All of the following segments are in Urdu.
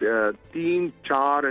3-4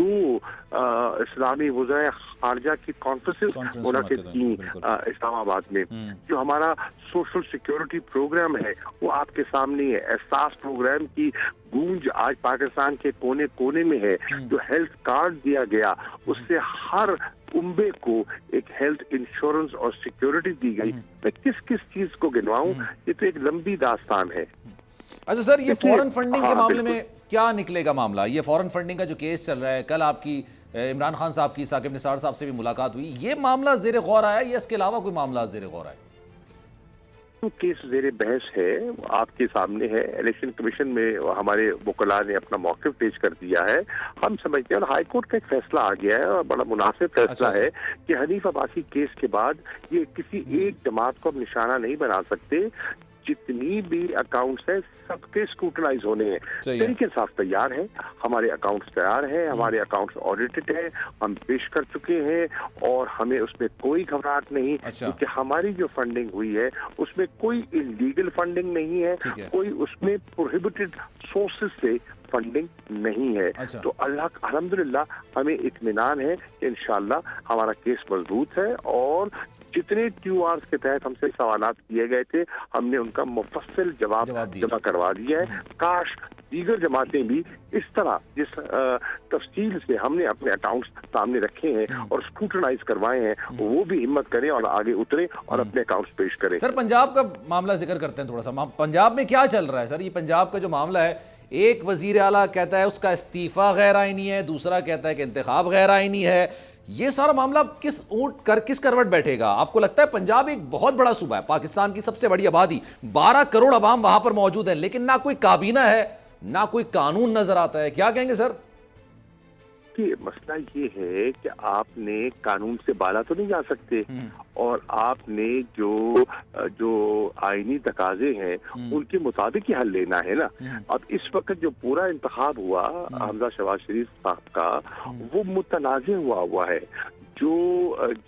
دو اسلامی وزرائے خارجہ کی کانفرنسز منعقد کی اسلام آباد میں. جو ہمارا سوشل سیکیورٹی پروگرام ہے وہ آپ کے سامنے ہے. احساس پروگرام کی گونج آج پاکستان کے کونے کونے میں ہے. جو ہیلتھ کارڈ دیا گیا اس سے ہر کنبے کو ایک ہیلتھ انشورنس اور سیکیورٹی دی گئی. میں کس کس چیز کو گنواؤں, یہ تو ایک لمبی داستان ہے. اچھا سر, یہ فورن فنڈنگ کے معاملے میں کیا نکلے گا معاملہ؟ یہ فورن فنڈنگ کا جو کیس چل رہا ہے, کل آپ کی عمران خان صاحب کی ثاقب نثار صاحب سے بھی ملاقات ہوئی, یہ معاملہ زیر غور آیا یا اس کے علاوہ کوئی معاملہ زیر غور آیا؟ کیس زیر بحث ہے, آپ کے سامنے ہے. الیکشن کمیشن میں ہمارے وکلاء نے اپنا موقف پیش کر دیا ہے. ہم سمجھتے ہیں اور ہائی کورٹ کا ایک فیصلہ آ گیا ہے اور بڑا مناسب فیصلہ ہے کہ حنیف عباسی کیس کے بعد یہ کسی ایک جماعت کو اب نشانہ نہیں بنا سکتے. جتنی بھی اکاؤنٹس ہیں سب کے اسکروٹنائز ہونے ہیں. تحریک انصاف تیار ہے, ہمارے اکاؤنٹس تیار ہیں, ہمارے اکاؤنٹس آڈیٹڈ ہیں, ہم پیش کر چکے ہیں اور ہمیں اس میں کوئی گھبراہٹ نہیں, کیونکہ ہماری جو فنڈنگ ہوئی ہے اس میں کوئی انلیگل فنڈنگ نہیں ہے, کوئی اس میں پروہیبٹڈ سورسز سے فنڈنگ نہیں ہے. تو اللہ الحمدللہ ہمیں اطمینان ہے کہ انشاءاللہ ہمارا کیس مضبوط ہے اور جتنے کیو آرز کے تحت ہم سے سوالات کیے گئے تھے ہم نے ان کا مفصل جواب جمع کروا دیا ہے. کاش دیگر جماعتیں بھی اس طرح جس تفصیل سے ہم نے اپنے اکاؤنٹس سامنے رکھے ہیں اور اسکروٹنائز کروائے ہیں وہ بھی ہمت کریں اور آگے اتریں اور اپنے اکاؤنٹس پیش کریں. سر پنجاب کا معاملہ ذکر کرتے ہیں تھوڑا سا. پنجاب میں کیا چل رہا ہے سر؟ یہ پنجاب کا جو معاملہ ہے, ایک وزیر اعلیٰ کہتا ہے اس کا استعفیٰ غیر آئینی ہے, دوسرا کہتا ہے کہ انتخاب غیر آئینی ہے. یہ سارا معاملہ کس کروٹ بیٹھے گا؟ آپ کو لگتا ہے پنجاب ایک بہت بڑا صوبہ ہے, پاکستان کی سب سے بڑی آبادی, 12 کروڑ عوام وہاں پر موجود ہیں, لیکن نہ کوئی کابینہ ہے نہ کوئی قانون نظر آتا ہے. کیا کہیں گے سر؟ مسئلہ یہ ہے کہ آپ نے قانون سے بالا تو نہیں جا سکتے اور آپ نے جو آئینی تقاضے ہیں ان کے مطابق ہی حل لینا ہے نا. اب اس وقت جو پورا انتخاب ہوا حمزہ شہباز شریف صاحب کا وہ متنازع ہوا ہے. جو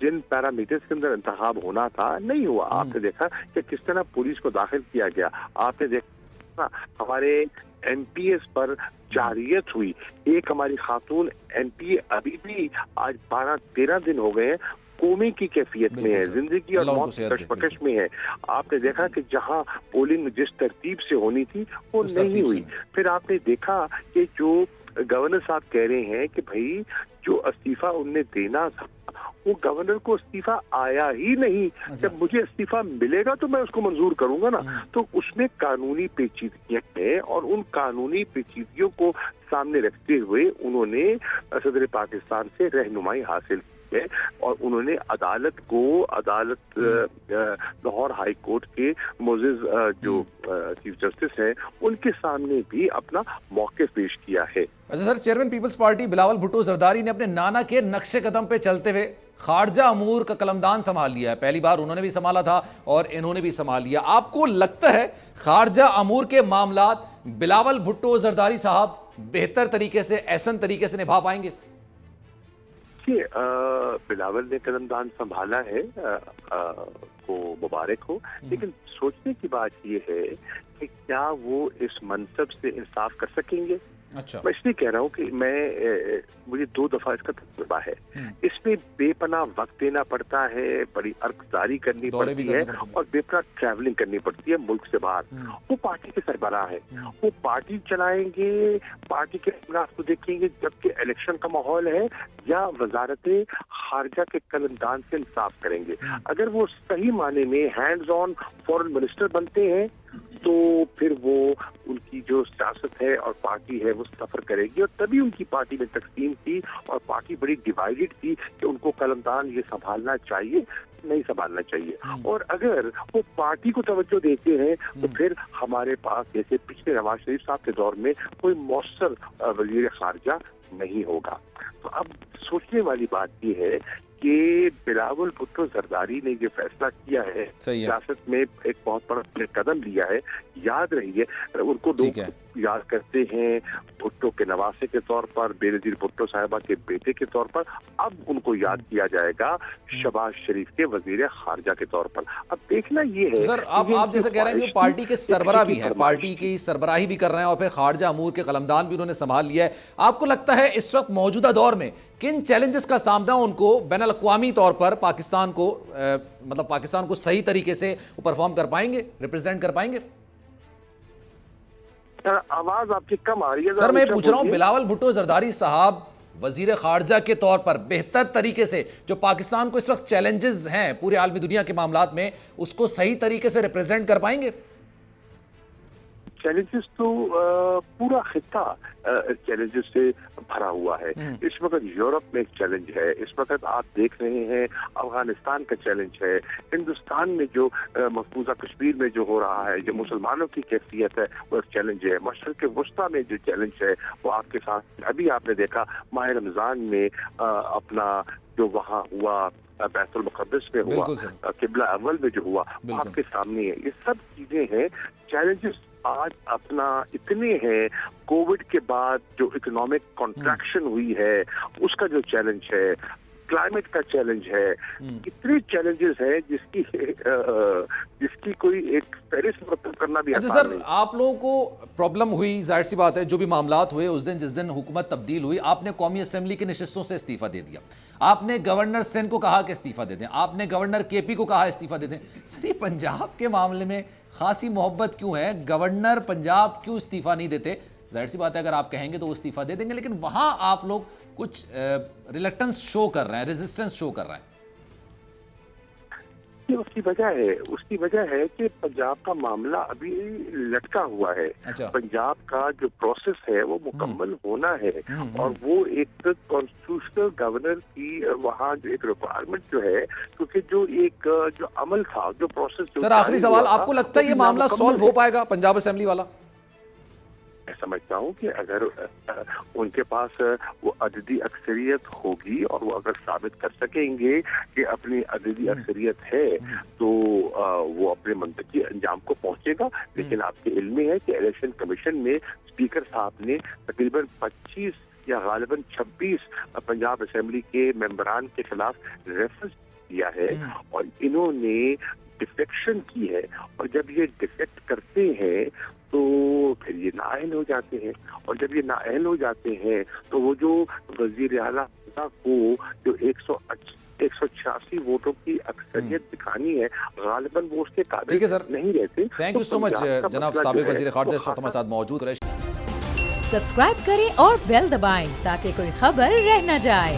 جن پیرامیٹرز کے اندر انتخاب ہونا تھا نہیں ہوا. آپ نے دیکھا کہ کس طرح پولیس کو داخل کیا گیا, آپ نے دیکھا ہمارے ایم پی ایس پر جارحیت ہوئی. ایک ہماری خاتون ایم پی اے ابھی بھی آج 12-13 دن ہو گئے ہیں کومے کی کیفیت میں ہے, زندگی اور موت کشمکش میں ہے. آپ نے دیکھا کہ جہاں پولنگ جس ترتیب سے ہونی تھی وہ نہیں ہوئی. پھر آپ نے دیکھا کہ جو گورنر صاحب کہہ رہے ہیں کہ بھائی جو استعفیٰ ان نے دینا تھا وہ گورنر کو استعفیٰ آیا ہی نہیں. جب مجھے استعفیٰ ملے گا تو میں اس کو منظور کروں گا نا. تو اس میں قانونی پیچیدگیاں ہیں اور ان قانونی پیچیدگیوں کو سامنے رکھتے ہوئے انہوں نے صدر پاکستان سے رہنمائی حاصل کی ہے اور انہوں نے عدالت لاہور ہائی کورٹ کے معزز جو چیف جسٹس ہیں ان کے سامنے بھی اپنا موقف پیش کیا ہے. اچھا سر, چیئرمین پیپلز پارٹی بلاول بھٹو زرداری نے اپنے نانا کے نقش قدم پہ چلتے ہوئے خارجہ امور کا قلمدان سنبھال لیا ہے. پہلی بار انہوں نے بھی سنبھالا تھا اور انہوں نے بھی سنبھال لیا. آپ کو لگتا ہے خارجہ امور کے معاملات بلاول بھٹو زرداری صاحب بہتر طریقے سے, احسن طریقے سے نبھا پائیں گے؟ بلاول نے قلمدان سنبھالا ہے, کو مبارک ہو, لیکن سوچنے کی بات یہ ہے کہ کیا وہ اس منصب سے انصاف کر سکیں گے. میں اس لیے کہہ رہا ہوں کہ مجھے 2 دفعہ اس کا تجربہ ہے. اس میں بے پناہ وقت دینا پڑتا ہے, بڑی عرقداری کرنی پڑتی ہے اور بے پناہ ٹریولنگ کرنی پڑتی ہے ملک سے باہر. وہ پارٹی کے سربراہ ہیں, وہ پارٹی چلائیں گے, پارٹی کے امراض کو دیکھیں گے جبکہ الیکشن کا ماحول ہے, یا وزارت خارجہ کے قلمدان سے انصاف کریں گے. اگر وہ صحیح معنی میں ہینڈز آن فورن منسٹر بنتے ہیں تو پھر وہ ان کی جو سیاست ہے اور پارٹی ہے وہ سفر کرے گی. اور تبھی ان کی پارٹی میں تقسیم تھی اور پارٹی بڑی ڈیوائیڈڈ تھی کہ ان کو قلمدان یہ سنبھالنا چاہیے نہیں سنبھالنا چاہیے. اور اگر وہ پارٹی کو توجہ دیتے ہیں تو پھر ہمارے پاس جیسے پچھلے نواز شریف صاحب کے دور میں کوئی مؤثر وزیر خارجہ نہیں ہوگا. تو اب سوچنے والی بات یہ ہے کہ بلاول بھٹو زرداری نے یہ فیصلہ کیا ہے، صحیح ہے، سیاست میں ایک بہت بڑا قدم لیا ہے. یاد رہیے ان کو لوگ یاد کرتے ہیں بھٹو کے نواسے کے طور پر، بے نظیر بھٹو صاحبہ کے بیٹے کے طور پر. اب ان کو یاد کیا جائے گا شہباز شریف کے وزیر خارجہ کے طور پر. اب دیکھنا یہ ہے سر آپ جیسے کہہ رہے ہیں کہ پارٹی کے سربراہ بھی ہیں، پارٹی کی سربراہی بھی کر رہے ہیں اور پھر خارجہ امور کے قلمدان بھی انہوں نے سنبھال لیا ہے. آپ کو لگتا ہے اس وقت موجودہ دور میں کن چیلنجز کا سامنا ان کو بین الاقوامی طور پر پاکستان کو صحیح طریقے سے پرفارم کر پائیں گے، ریپرزینٹ کر پائیں گے؟ آواز آپ کی کم آ رہی ہے. سر میں پوچھ رہا ہوں بلاول بھٹو زرداری صاحب وزیر خارجہ کے طور پر بہتر طریقے سے جو پاکستان کو اس وقت چیلنجز ہیں پورے عالمی دنیا کے معاملات میں، اس کو صحیح طریقے سے ریپرزینٹ کر پائیں گے؟ چیلنجز تو پورا خطہ چیلنجز سے بھرا ہوا ہے. اس وقت یورپ میں ایک چیلنج ہے، اس وقت آپ دیکھ رہے ہیں افغانستان کا چیلنج ہے، ہندوستان میں جو مقبوضہ کشمیر میں جو ہو رہا ہے، جو مسلمانوں کی کیفیت ہے وہ ایک چیلنج ہے. مشرق وسطیٰ میں جو چیلنج ہے وہ آپ کے ساتھ ابھی آپ نے دیکھا ماہ رمضان میں اپنا جو وہاں ہوا بیت المقدس میں ہوا، قبلہ اول میں جو ہوا وہ آپ کے سامنے ہے. یہ سب چیزیں ہیں. چیلنجز آج اپنا اتنے ہیں، کووڈ کے بعد جو اکنامک کنٹریکشن ہوئی ہے اس کا جو چیلنج ہے، کلائمیٹ کا چیلنج ہے، اتنے چیلنجز ہیں جس کی کوئی ایک فہرست مرتب کرنا بھی آسان نہیں. سر آپ لوگوں کو پرابلم ہوئی، ظاہر سی بات ہے، جو بھی معاملات ہوئے اس دن جس دن حکومت تبدیل ہوئی، آپ نے قومی اسمبلی کی نشستوں سے استعفیٰ دے دیا، آپ نے گورنر سندھ کو کہا کہ استعفیٰ دے دیں، آپ نے گورنر کے پی کو کہا استعفیٰ دے دیں. سر یہ پنجاب کے معاملے میں خاصی محبت کیوں ہے؟ گورنر پنجاب کیوں استعفیٰ نہیں دیتے؟ ظاہر سی بات ہے اگر آپ کہیں گے تو وہ استعفیٰ دے دیں گے، لیکن وہاں آپ لوگ کچھ ریلیکٹنس شو کر رہے ہیں، ریزسٹنس شو کر رہے ہیں. اس کی وجہ ہے کہ پنجاب کا معاملہ ابھی لٹکا ہوا ہے. پنجاب کا جو پروسیس ہے وہ مکمل ہونا ہے اور وہ ایک کانسٹیٹیوشنل گورنر کی وہاں جو ایک ریکوائرمنٹ جو ہے، کیونکہ جو عمل تھا، جو پروسیس. سر آخری سوال، آپ کو لگتا ہے یہ معاملہ سولو ہو پائے گا پنجاب اسمبلی والا؟ میں سمجھتا ہوں کہ اگر ان کے پاس وہ عددی اکثریت ہوگی اور وہ اگر ثابت کر سکیں گے کہ اپنی عددی اکثریت ہے تو وہ اپنے منطقی انجام کو پہنچے گا. لیکن آپ کے علم میں ہے کہ الیکشن کمیشن میں اسپیکر صاحب نے تقریباً 25 یا غالباً 26 پنجاب اسمبلی کے ممبران کے خلاف ریفرنس کیا ہے اور انہوں نے ڈیفیکشن کی ہے. اور جب یہ ڈیفیکٹ کرتے ہیں تو پھر یہ نااہل ہو جاتے ہیں، اور جب یہ نااہل ہو جاتے ہیں تو وہ جو وزیر اعلیٰ کو جو 186 ووٹوں کی اکثریت دکھانی ہے، غالباً وہ اس کے قابل نہیں رہتے. تھینک یو سو مچ جناب سابق وزیر خارجہ اس وقت ہمارے ساتھ موجود رہے. سبسکرائب کریں اور بیل دبائیں تاکہ کوئی خبر رہ نہ جائے.